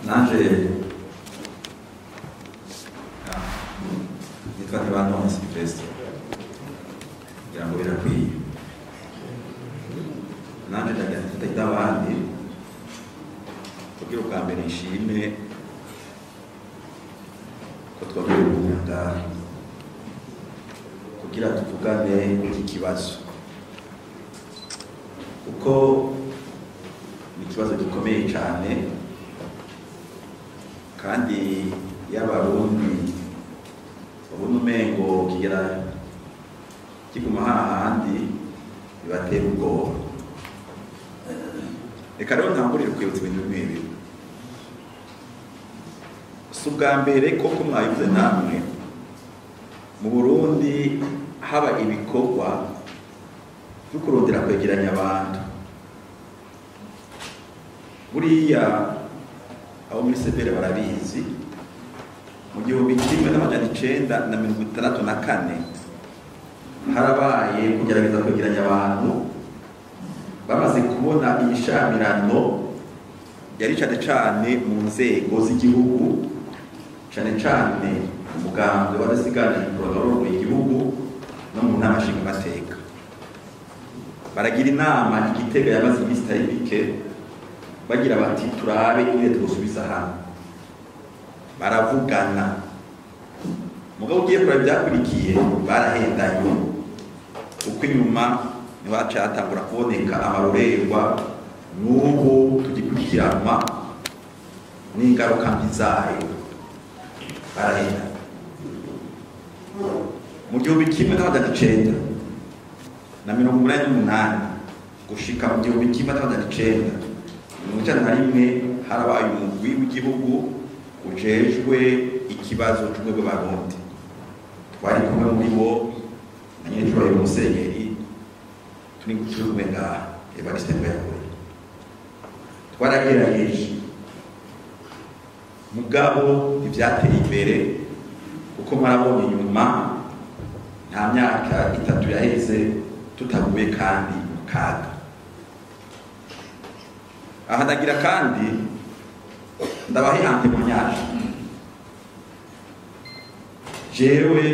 nanje nitwa Ntibantome Sylvestre kugira ngo birakwiye nanje ndagira mfite abandi kugira ubwa mbere nshime ko twabwiye umwuga kugira tuvugane iki kibazo kuko ni ikibazo gikomeye cyane kandi y'abarundi ubona umengo kigera kiguma hahandi bibatera ubwoba. Reka rero ntangurire kwibutsa ibintu bimwe bimwe. Si ubwa mbere koko mwabivuze namwe mu Burundi haba ibikorwa byo kurondera kwegeranya abantu. Buriya abo muri Sebere barabizi mu 1964 harabaye kugerageza kwegeranya abantu bamaze kubona imishamirano yari cyane mu nzego z'igihugu cyane umugambwe w'abasigaranye porogaramu y'igihugu no mu ntara nshingamateka. Baragira inama Igitega yamaze iminsi itari mike bagira bati turabe ingene tugusubiza hamwe. Baravugana mugabo ugiye kuraba byakurikiye barahendanye uko inyuma ntibacatangura kuboneka amarorerwa n'ubu tugikurikiranwa n'ingaruka mbi zayo. Barahendanye mu 1988 gushika mu 1991 harabaye umugwi w'igihugu ujejwe ikibazo cy'ubwo bw'abarundi. Twari kumwe muri bo na nyinshuro y'umusenyeri turi gucuruzwe ngaha Evariste Mbayakoye. Twaragerageje mugabo ntibyateye imbere kuko marabonye inyuma nta myaka 3 yaheze tutaguye kandi mu kaga. Aha ndagira kandi ndabahe antemonyage. Jewe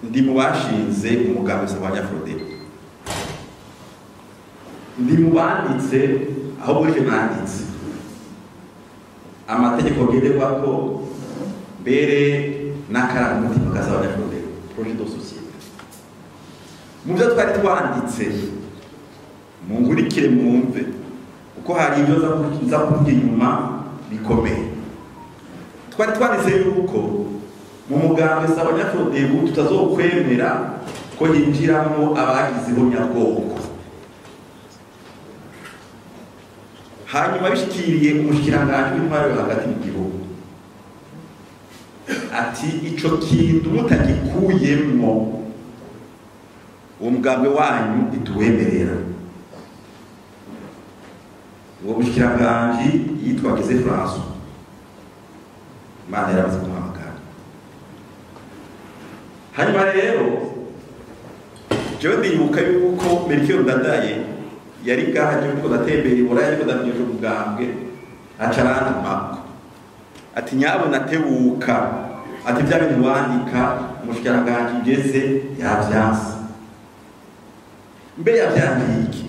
ndi mu bashinze umugambi w'Abanyafrode, ndi mu banditse aho buje banditse amategeko ngenderwako mbere n'akarangamutima k'Abanyafrode, projet de société. Mu byo twari twanditse mu ngurikire mwumve uko hari ibyo nza kuvuga inyuma bikomeye. Twari twanditse yuko mu mugambi w'Abanyafrode tutazokwemera ko yinjiramo abagizeho nyabwoko. Hanyuma bishikiriye umushikiranganje w'intwaro yo hagati mu gihugu ati ico kintu mutagikuyemwo uwo mugambi wanyu ituwemerera. Uwo mushikiranganje yitwa Gize François, Imana yaravuze kumuhamagara. Hanyuma rero jewe ndibuka yuko Melchior Ndadaye yari gahaje yuko datembera iburaya ariko ndamyeje umugambwe acarantuma ati nyabo natebuka ati bya bintu wandika umushikiranganje ngeze yavyanse. Mbe yavyandiye iki?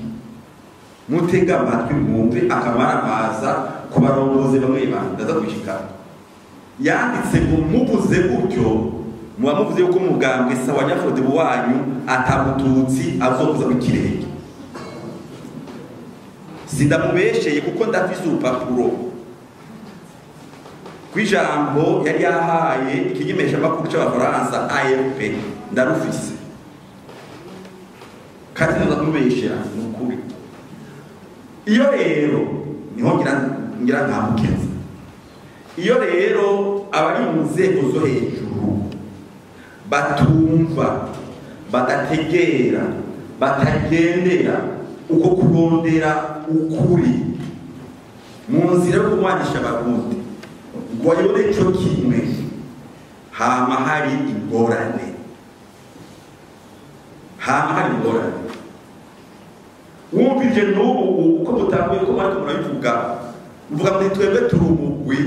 Mutega amatwi mwumve akamaramaza ku barongozi bamwe bandaza kwishika. Yanditse ngo muvuze gutyo muba muvuze yuko umugambwe w'Abanyafrode wanyu atamututsi azokuza mu kirenge. Sindamubesheye kuko ndafise urupapuro kw'ijambo yari yahaye ikigimesha makuru c'Abafaransa AFP ndarufise kandi ndaza kumubeshera n'ukuri. Iyo rero niho ngira ntamukeza. Iyo rero abari mu nzego zo hejuru batumva, badategera, batagendera uko kurondera ukuri mu nzira yo kumwanisha abarundi ngo ayobore cyo kimwe, hama hari ingorane. wumvije n'ubu uko mutambuye ko mariko murabivuga uvuga muri twebwe turi umugwi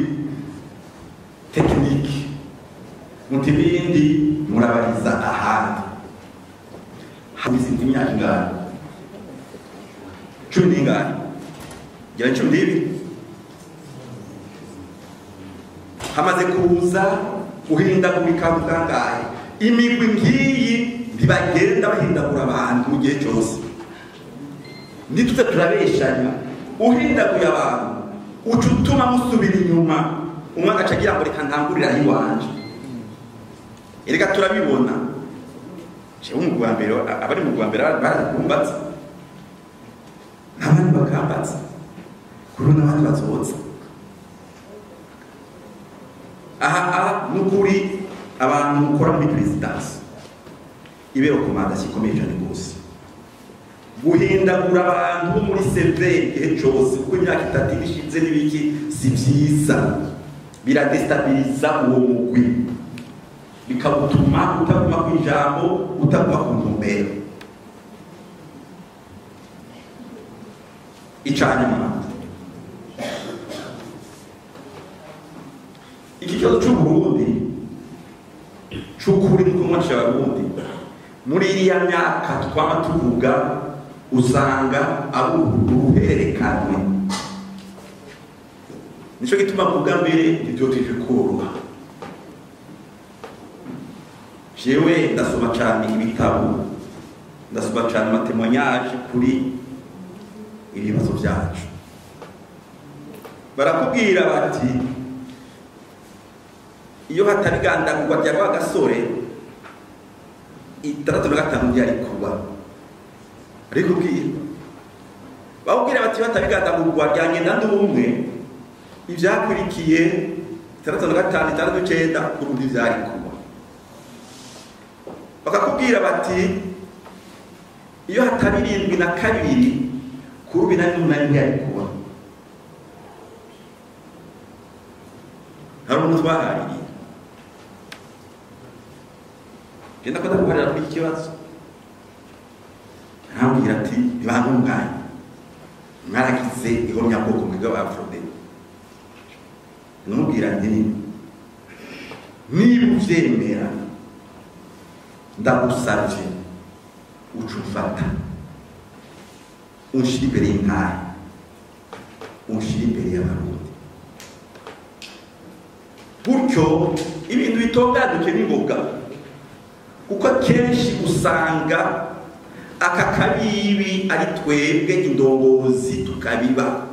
tekiniki muti bindi murabariza ahandi habizi imyaka ingana 10 n'ingana ya 12 hamaze kuza guhindagurika bwangaye imigwi ngiyi ntibagenda bahindagura abantu mu gihe cyose nitute turabeshanya uhindaguye abantu ucutuma musubira inyuma umwana acagira ngo reka ntangurira hiwanje erega turabibona cyo mu Rwanda abari mu Rwanda barakumbatse nabandi bakambatse kuri n'abandi bazotsa aha nukuri abantu mukora muri presidence ibero komanda sikomeye cyane gose guhindagura abantu muri severe igihe cyose kuko imyaka 3 bishize n'ibiki si byiza biradestabiliza uwo mugwi bikagutuma utaguma ku ijambo utaguma ku ntumbero icanyuma iki kibazo cy'uburundi cy'ukuri n'ukuntu cy'abarundi muri iriya myaka twama tuvuga usanga abo uruhererekanywe nico gituma kuvuga mbere ibyo tuje koroha jewe ndasoma cyane ibitabo ndasoma cyane amatemonyage kuri ibibazo byacu barakubwira bati iyo hatabigandagurwa bya Rwagasore 65 byari kuba ariko bwira bakubwira bati batabigandagurwa byagenda ndumwe ibyakurikiye 65 69 kurundi byari kuba bakakubwira bati iyo hatabirindwi na kabiri kurubi na n'umunani byari kuba hari umuntu twahaririye genda ko ndakubarira kuri ikibazo arambwira ati ntibantunganye mwaragize ihomyabwoko mwebwe abafrode numubwira nti niba uvyemera ndagusavye ucufata unshira imbere y'intara unshira imbere y'abarundi gutyo ibintu bitongaduke n'ingoga kuko kenshi usanga aka kabibi ari twebwe indongozi tukabiba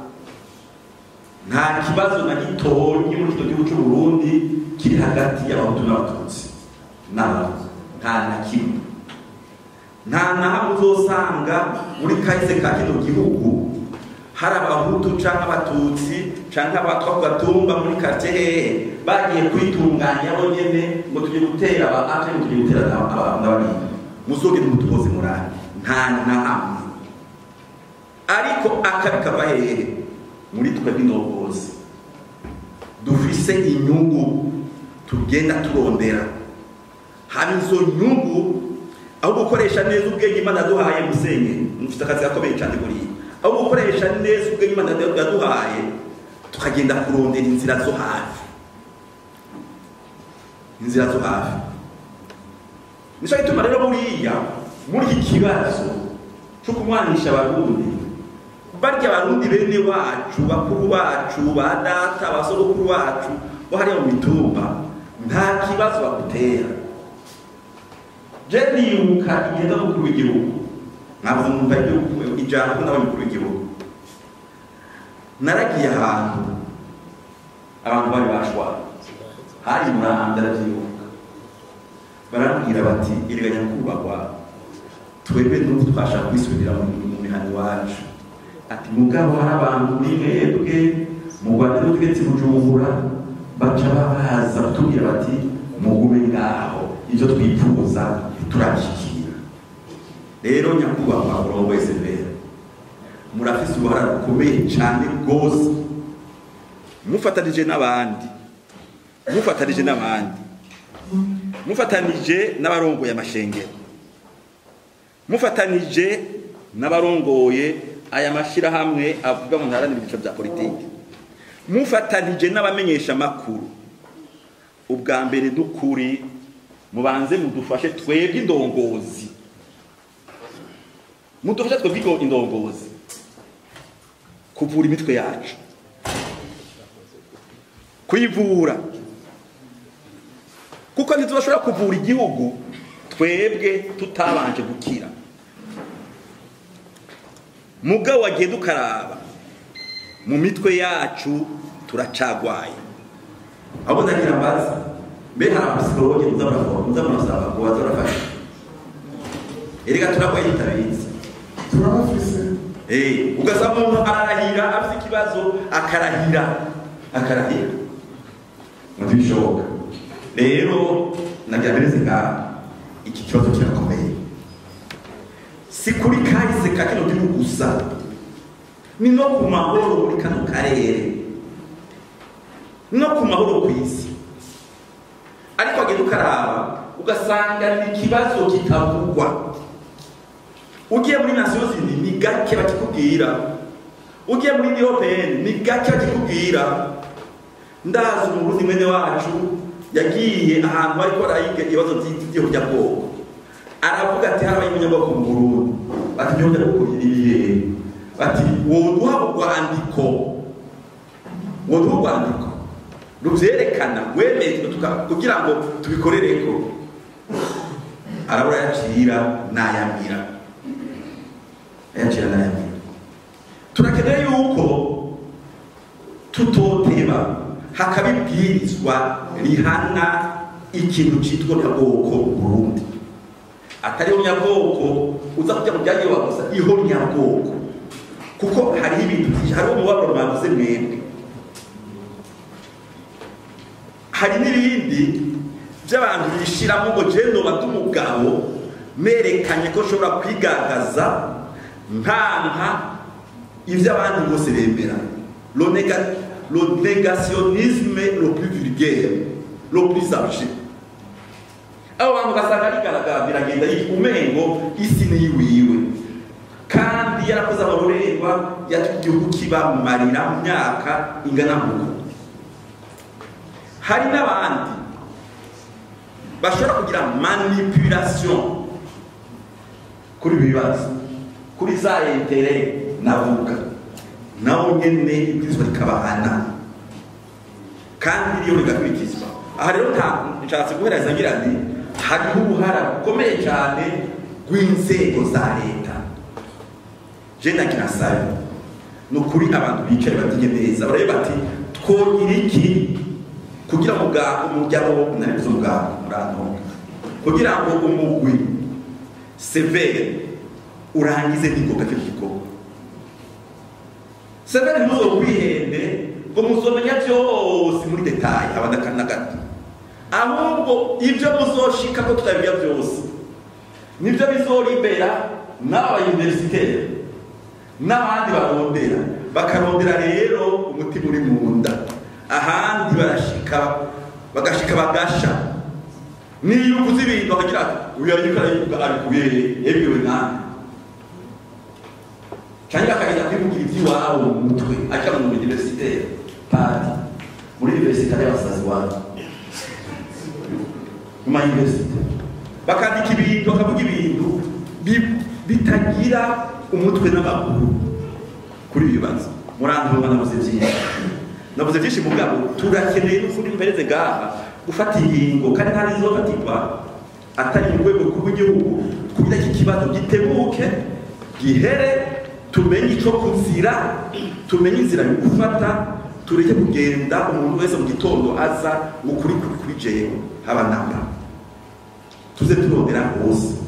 nta kibazo na gitonyi muri kino gihugu cy'u Burundi kiri hagati y'abahutu n'abatutsi nta na kimwe nta na hamwe uzosanga muri kahise ka kino gihugu hari abahutu canke abatutsi canke abatwa ku gatumba muri quartier bagiye kwitunganya bo nyene ngo tujye gutera aba ate tujye gutera abandi muzoge mutuboze murane nta na hamwe ariko akabikava hehe muri twe binogozi dufise inyungu tugenda turondera hari izo nyungu aho gukoresha neza ubwenge Imana duhaye musenye mufite akazi gakomeye cyane buriya aho gukoresha neza ubwenge Imana yaduhaye tukagenda kurondera inzira zo hafi nico gituma rero buriya muri iki kibazo cyo kumwanisha abarundi barya abarundi bene wacu bakuru bacu ba data basogokuru bacu bo hariya mu mitumba nta kibazo bakutera je niyuka igenda mukuru w'igihugu nkavuze numva ijambo n'abamukuru w'igihugu naragiye ahantu abantu bari bashwa hari muranda by'ibuka barambwira bati iriganya kubagwa twebwe n'ubu twashaka kwisubira mu mihani wacu ati mugabo hari abantu mwebwe mu Rwanda n'utegetse Bujumbura baca babaza batubwira bati mugume ngaho ivyo twifuza turabishikira rero nyakubahwa urongoye severe murafise uruhara rukomeye cyane rwose mufatanije n'abarongoye amashengero mufatanije n'abarongoye aya mashirahamwe avuga mu ntaranira ibico bya politiki mufatanije n'abamenyesha makuru ubwa mbere dukuri mubanze mudufashe twebwe indongozi mudufashe twebwe indongozi kuvura imitwe yacu kuyivura kuko ntitubashobora kuvura igihugu twebwe tutabanje gukira mugabo wagiye dukaraba mu mitwe yacu turacagwaye abo ndagira mbaza mbe hari abapsikologe muzabarasaba ngo bazorafasha erega turagwaye itabizi turabafise ugasaba umuntu ararahira afite ikibazo akarahira ntibishoboka rero nagira bereze ngaha iki kibazo kirakomeye si kuri kahise ka kino gihugu gusa ni no ku mahoro muri kano karere no ku mahoro ku isi ariko agenda ukaraba ugasanga ni ikibazo kitavugwa ugiye muri nasiyo zindi ni gake bakikubwira ugiye muri Européenne ni gake bakikubwira ndazi umurundi mwene wacu yagiye ahantu ariko arayiga ibibazo by'ubunyabwoko aravuga ati harabaye umunyabwoko mu Burundi bati byongera gukurira bati woduha urwandiko ruvyerekana wemeze kugira ngo tubikorereko arabura yacira nayamira turakeneye yuko tutoteba hakabibwirizwa rihana ikintu citwa nyabwoko Burundi atari nyabwoko uza kujya mu byagiye wagusa iho nyabwoko kuko hari ibintu hari umubabaro bavuze mwebwe hari n'ibindi by'abantu bishiramo ngo jeno batumugabo merekanye ko shobora kwigagaza nkanka ivyo abandi bose bemera le négationnisme le plus vulgaire le plus âgé abantu basanga rigaragara biragenda umengo isi ni yiwiwe kandi yarakoze amarorerwa yatugihugu kiba mu marira mu myaka ingana muko hari n'abandi bashobora kugira manipulation kuri bibazo kuri za intérêt navuga nawo nyene ibwirizwa rikabahana kandi iyo rigakurikizwa aha rero nshatse guhereza ngira nti hariho uruhara rukomeye cyane rw'inzego za leta je nagira sabe ni ukuri abantu bicaye batinye neza barebe bati twogira iki kugira umuryango naribuze umugabo murantonga kugira ngo umugwi severe urangize n'ingoga cy'igikoko severe muzo kwihende ngo muzomenya byose muri detail abadakana gato ahubwo ibyo muzoshika ko tutabiya byose nibyo bizoribera n'aba universitaire n'abandi bakarondera rero umutima uri mu nda ahandi bagashika bagasha niyo uvuze ibintu bakagira ati uyanyuka ari kubere yebiwe nani cyangwa akagenda kwivugira iby'iwabo mu mutwe ajya mu universitaire padi muri universitaire y'abasazi wabo mu university bakandika ibintu bakavuga ibintu bitagira umutwe n'amaguru kuri ibibazo murantumva navuze byinshi mu bwabo turakeneye n'ukuri mpereze gaha gufata ingingo kandi nta nizofatirwa atari mu rwego rw'igihugu kugira iki kibazo gitebuke gihere tumenye ico kuzira tumenye inzira yo gufata tureke kugenda umuntu wese mu gitondo aza ukuri kuri jewe haba namba tuze turondera hose